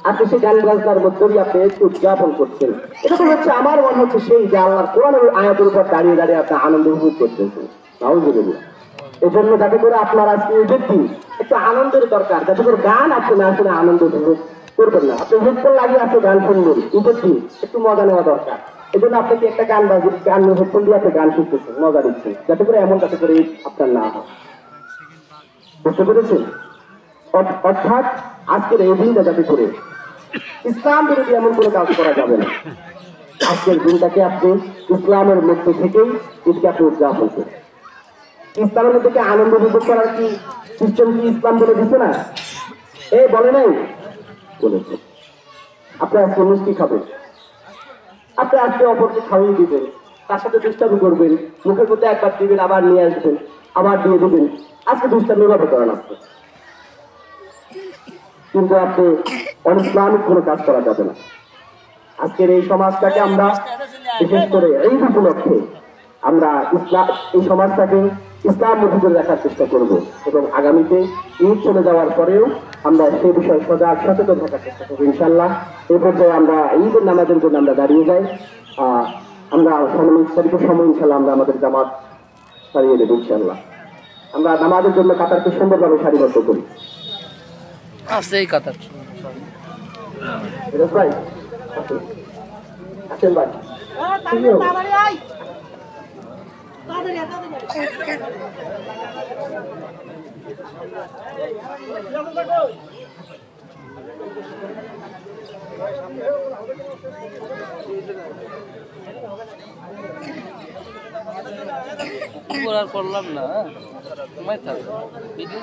আপনি সেই গান বাজনার মধ্যে দিয়ে আপনি একটু উদযাপন করছেন, এটা তো হচ্ছে আমার মনে হচ্ছে সেই যে আল্লাহর কোরআনের আয়াতের উপর দাঁড়িয়ে দাঁড়িয়ে আপনি আনন্দ উপভোগ করতেছেন। নাউজুবিল্লাহ। এই জন্য যাতে করে আপনার আজকে ঈদের দিন একটু আনন্দের দরকার, যাতে করে গান আপনি না শুনে আনন্দ উপভোগ করবেন না, আপনি হেডফোন লাগিয়ে আপনি গান শুনবেন, ঈদের দিন একটু মজা নেওয়া দরকার। এই জন্য আপনাকে একটা গান হেডফোন দিয়ে আপনি গান শুনতেছেন, মজা দিচ্ছেন, যাতে করে এমন যাতে করে আপনার না হয়। বুঝতে পেরেছেন? অর্থাৎ আজকের এই দিনটা যাতে করে ইসলাম বিরোধী এমন কোনো কাজ করা যাবে না। আজকের দিনটাকে আপনি ইসলামের মধ্যে থেকেই ঈদকে আপনি উদযাপন করেন। ইসলামের মধ্যে আনন্দ উপভোগ করার কি সিস্টেম কি ইসলাম বলে দিচ্ছে না? বলে নাই, বলেছে। আপনি আজকে মিষ্টি খাবেন, আপনি আজকে অপরকে খাওয়িয়ে দিবেন, তার সাথে দুষ্টামি করবেন, মুখের মধ্যে একবার দিবেন, আবার নিয়ে আসবেন, আবার দিয়ে দিবেন, আজকে দুষ্টামি এভাবে করেন আপনি। কিন্তু আপনি অনিসলামিক কোনো কাজ করা যাবে না। আজকের এই সমাজটাকে আমরা বিশেষ করে এই উপলক্ষে আমরা এই সমাজটাকে ইসলাম মজবুত রাখার চেষ্টা করব এবং আগামীতে ঈদ চলে যাওয়ার পরেও আমরা সেই বিষয়ে সজাগ সচেতন থাকার চেষ্টা করবো ইনশাল্লাহ। এই পর্যায়ে আমরা ঈদের নামাজের জন্য আমরা দাঁড়িয়ে যাই। আমরা নির্ধারিত সময় ইনশাল্লাহ আমরা আমাদের জামাত সারিয়ে দেবো ইনশাল্লাহ। আমরা নামাজের জন্য কাতারকে সুন্দরভাবে সারিবদ্ধ করি। এই কাতার ভাই আসেন ভাই আর করলাম না সময় থাক ভিডিও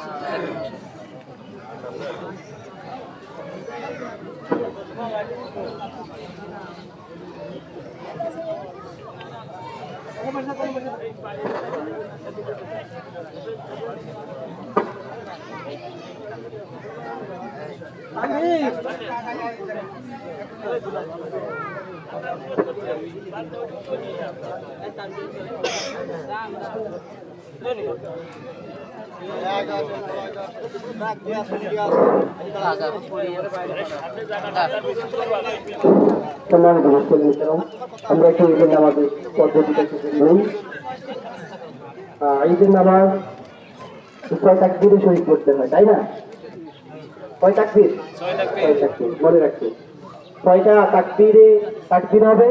আমরা একটু ঈদের নামাজের পদ্ধতিটা নেই। ঈদের নামাজ 6 তাকবীরে শহীদ করতে হয়, তাই না? 6 তাকবীর, 6 তাকবীর মনে রাখছি। 6টা তাকবীর হবে।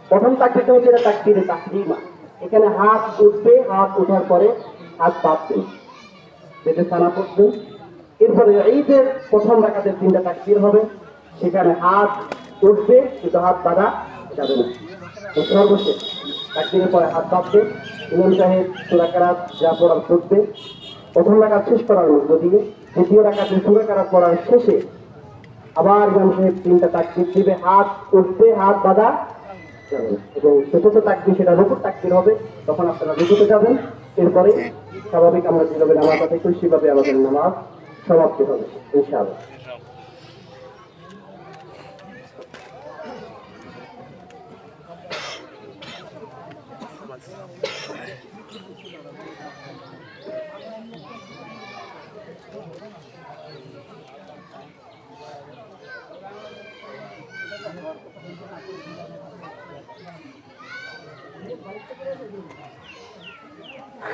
প্রথম তাকবীরটা হচ্ছে তাকবীরে তাহরিমা। এখানে হাত উঠবে, হাত ওঠার পরে হাত বাঁধবে, যেটা সানা পড়বে। এরপরে ঈদের প্রথম রাকাতের 3টা তাকবীর হবে, সেখানে হাত উঠবে কিন্তু হাত বাঁধা যাবে না। সর্বশেষ তাকবীরের পরে হাত বাঁধবে। ইমাম সাহেব সূরা কেরাত যা পড়ার পড়বে, প্রথম রাকাত শেষ করার মধ্য দিয়ে দ্বিতীয় রাকাতে সূরা কেরাত পড়ার শেষে আবার ইমাম সাহেব 3টা তাকবীর দিবে, হাত উঠবে, হাত বাঁধা যাবে না। এবং চতুর্থ তাকবীর সেটা রুকুর তাকবীর হবে, তখন আপনারা রুকুতে যাবেন। এরপরে স্বাভাবিক আমরা যেভাবে নামাজ আদায় করি সেভাবে আমাদের নামাজ সমাপ্তি হবে ইনশাআল্লাহ।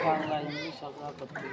বাংলা ইংলিশ সব করতে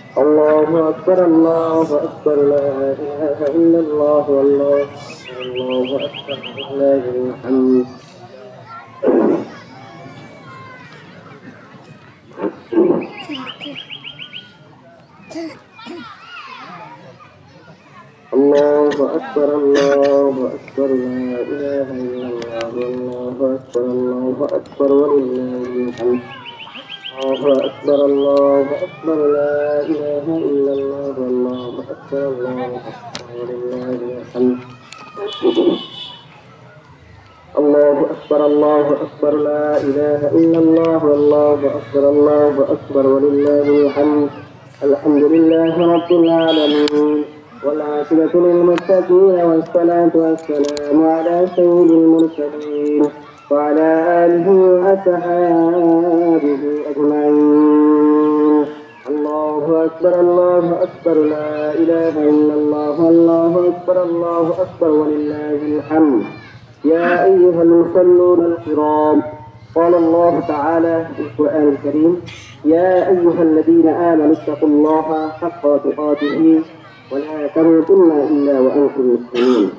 الله أكبر الله أكبر الله أكبر لا إله إلا الله والله أكبر لله الحمد. الله أكبر لا إله إلا الله الله أكبر ولله الحمد. الله أكبر لا إله إلا الله الله أكبر ولله الحمد. الله أكبر لا إله إلا الله الله أكبر ولله الحمد. الحمد لله رب العالمين والعاقبة للمتقين والصلاة والسلام على سيد المرسلين وعلى آله وأصحابه أجمعين. الله أكبر لا إله إلا الله الله أكبر ولله الحمد. يا أيها المصلون الكرام، قال الله تعالى في القرآن الكريم: يا أيها الذين آمنوا اتقوا الله حق تقاته ولا تموتن إلا وأنتم مسلمون.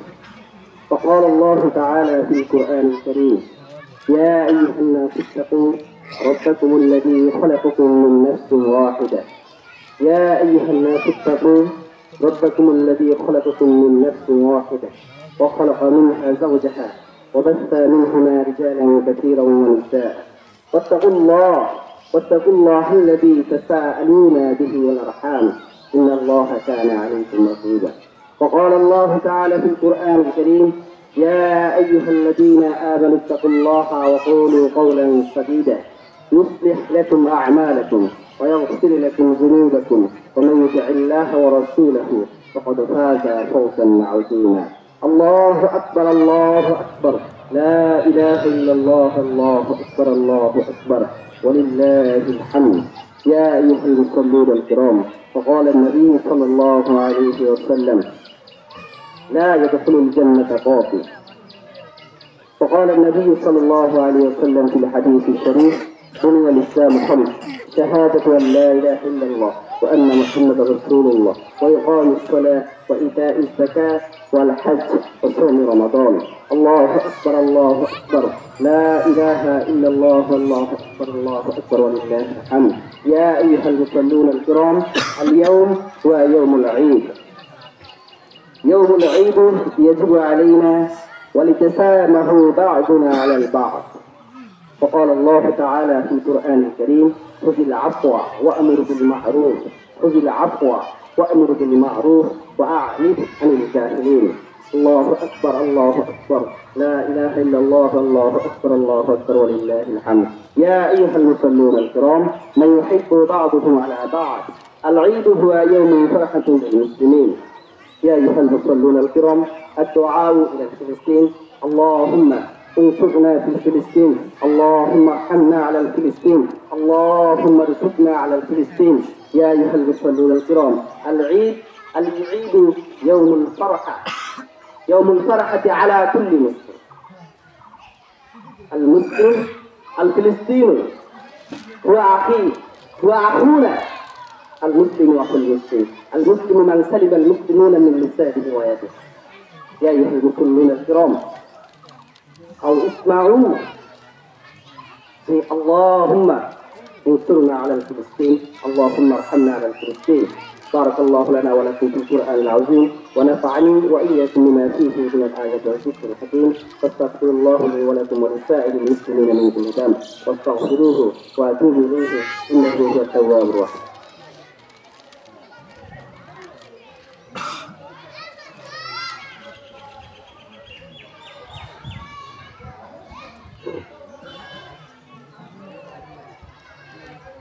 فقال الله تعالى في القرآن الكريم: يا أيها الناس اتقوا ربكم الذي خلقكم من نفس واحدة. يا أيها الناس اتقوا ربكم الذي خلقكم من نفس واحدة وخلق منها زوجها وبث منهما رجالا كثيرا ونساء. واتقوا الله الذي تساءلون به والأرحام إن الله كان عليكم رقيبا. وقال الله تعالى في القرآن الكريم: يا أيها الذين آمنوا اتقوا الله وقولوا قولا سديدا يصلح لكم أعمالكم ويغفر لكم ذنوبكم ومن يطع الله ورسوله فقد فاز فوزا عظيما. الله أكبر لا إله إلا الله الله أكبر ولله الحمد. يا أيها المصلون الكرام، فقال النبي صلى الله عليه وسلم: لا يدخل الجنة قاطع. وقال النبي صلى الله عليه وسلم في الحديث الشريف: بني الإسلام خمس: شهادة أن لا إله إلا الله وأن محمدا رسول الله وإقام الصلاة وإيتاء الزكاة والحج وصوم رمضان. الله أكبر لا إله إلا الله الله أكبر ولله الحمد. يا أيها المصلون الكرام، اليوم هو يوم العيد. يوم العيد يجب علينا ولتسامح بعضنا على البعض. وقال الله تعالى في القرآن الكريم: خذ العفو وأمر بالمعروف خذ العفو وأمر بالمعروف وأعرض عن الجاهلين. الله أكبر الله أكبر، لا إله إلا الله، الله أكبر الله أكبر ولله الحمد. يا أيها المصلون الكرام، من يحب بعضهم على بعض، العيد هو يوم فرحة للمسلمين. يا أيها المصلون الكرام، الدعاء إلى فلسطين، اللهم انصرنا في فلسطين، اللهم ارحمنا على الفلسطين، اللهم ارزقنا على الفلسطين. يا أيها المصلون الكرام، العيد يوم الفرحة، يوم الفرحة على كل مسلم. المسلم الفلسطيني هو أخي، هو أخونا. المسلم أخو المسلم، المسلم من سلب المسلمون من لسانه ويده. يا أيها المسلمون الكرام، أو اسمعوا اللهم انصرنا على الفلسطين، اللهم ارحمنا على الفلسطين. بارك الله لنا ولكم في القرآن العظيم، ونفعني وإياكم بما فيه من الآيات والذكر الحكيم. فاستغفر الله لي ولكم ولسائر المسلمين من كل ذنب، واستغفروه وأتوبوا إليه إنه هو التواب الرحيم.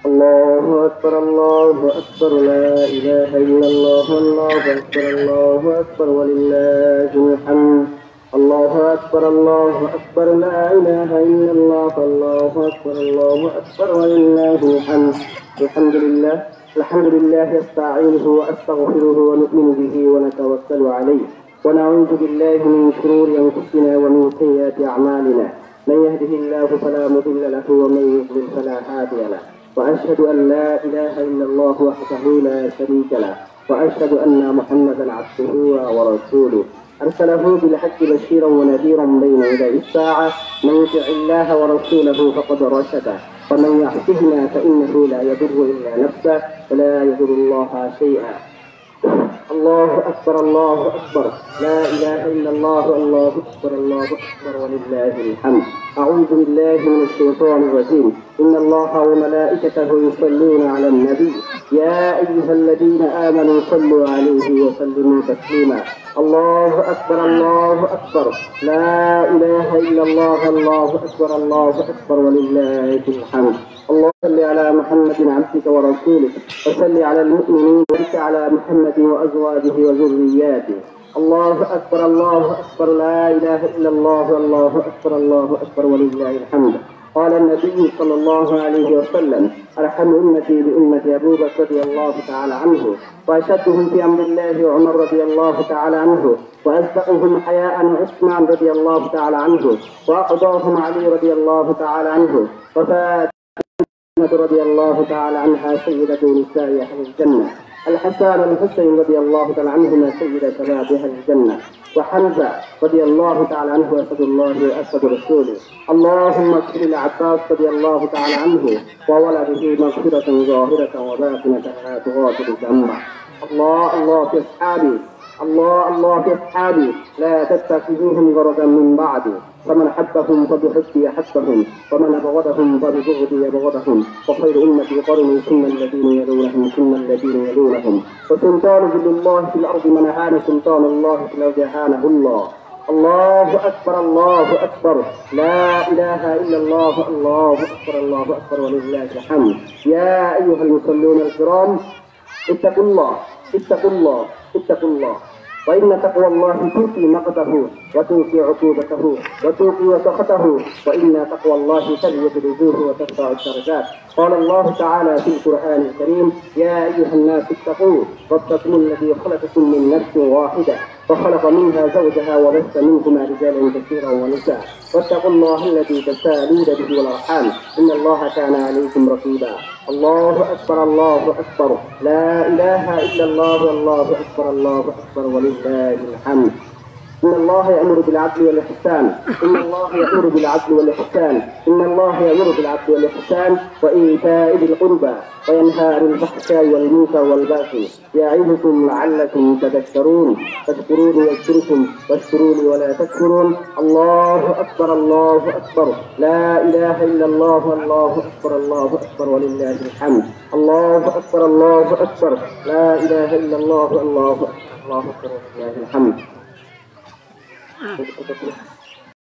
الله أكبر الله أكبر، لا إله إلا الله، الله أكبر الله أكبر ولله الحمد. الله أكبر الله أكبر، لا إله إلا الله، الله أكبر الله أكبر ولله الحمد. الحمد لله أستعينه وأستغفره ونؤمن به ونتوكل عليه، ونعوذ بالله من شرور أنفسنا ومن سيئات أعمالنا. من يهده الله فلا مضل له ومن يضلل فلا هادي له. وأشهد أن لا إله إلا الله وحده لا شريك له، وأشهد أن محمدا عبده ورسوله، أرسله بالحق بشيرا ونذيرا بين يدي الساعة. من يطع الله ورسوله فقد رشد، ومن يعصهما فإنه لا يضر إلا نفسه ولا يضر الله شيئا. الله أكبر الله أكبر، لا إله إلا الله، الله أكبر الله أكبر ولله الحمد. أعوذ بالله من الشيطان الرجيم. إن الله وملائكته يصلون على النبي، يا أيها الذين آمنوا صلوا عليه وسلموا تسليما. الله أكبر الله أكبر، لا إله إلا الله، الله أكبر الله أكبر ولله الحمد. اللهم صل على محمد عبدك ورسولك، وصل على المؤمنين، وبارك على محمد وأزواجه وذرياته. الله أكبر الله أكبر، لا إله إلا الله، الله أكبر الله أكبر ولله الحمد. قال النبي صلى الله عليه وسلم: أرحم أمتي بأمة أبو بكر رضي الله تعالى عنه، وأشدهم في أمر الله عمر رضي الله تعالى عنه، وأصدقهم حياء عثمان رضي الله تعالى عنه، وأقضاهم علي رضي الله تعالى عنه، وفاطمة رضي الله تعالى عنها سيدة نساء أهل الجنة، الحسن والحسين رضي الله تعالى عنهما سيد شباب أهل الجنة، وحمزة رضي الله تعالى عنه أسد الله وأسد رسوله. اللهم اغفر للعباس رضي الله تعالى عنه وولده مغفرة ظاهرة وباطنة لا تغادر ذنبا. الله في أصحابي، الله في أصحابي، لا تتخذوهم غرضا من بعدي، فمن حبهم فبحبي أحبهم، ومن أبغضهم فببغضي أبغضهم، وخير أمتي قرني ثم الذين يلونهم ثم الذين يلونهم. وسلطان الله في الأرض من أهان سلطان الله في الأرض أهانه الله. الله أكبر الله أكبر، لا إله إلا الله، الله أكبر الله أكبر ولله الحمد. يا أيها المصلون الكرام، اتقوا الله اتقوا الله اتقوا الله، وإن تقوى الله توفي مقته وتوفي عقوبته وتوفي سخطه، وإن تقوى الله تلوث الوجوه وترفع الدرجات. قال الله تعالى في القرآن الكريم: يا أيها الناس اتقوا ربكم الذي خلقكم من نفس واحدة وخلق منها زوجها وبث منهما رجالا كثيرا ونساء، واتقوا الله الذي تساءلون به والأرحام إن الله كان عليكم رقيبا. الله أكبر الله أكبر، لا إله إلا الله، الله أكبر الله أكبر ولله الحمد. إن الله يأمر بالعدل والإحسان إن الله يأمر بالعدل والإحسان إن الله يأمر بالعدل والإحسان وإيتاء ذي القربى وينهى عن الفحشاء والمنكر والبغي يعظكم لعلكم تذكرون فاذكروني يذكركم واشكروني ولا تكفرون الله أكبر الله أكبر لا إله إلا الله الله أكبر الله أكبر ولله الحمد الله أكبر الله أكبر لا إله إلا الله الله أكبر الله أكبر ولله الحمد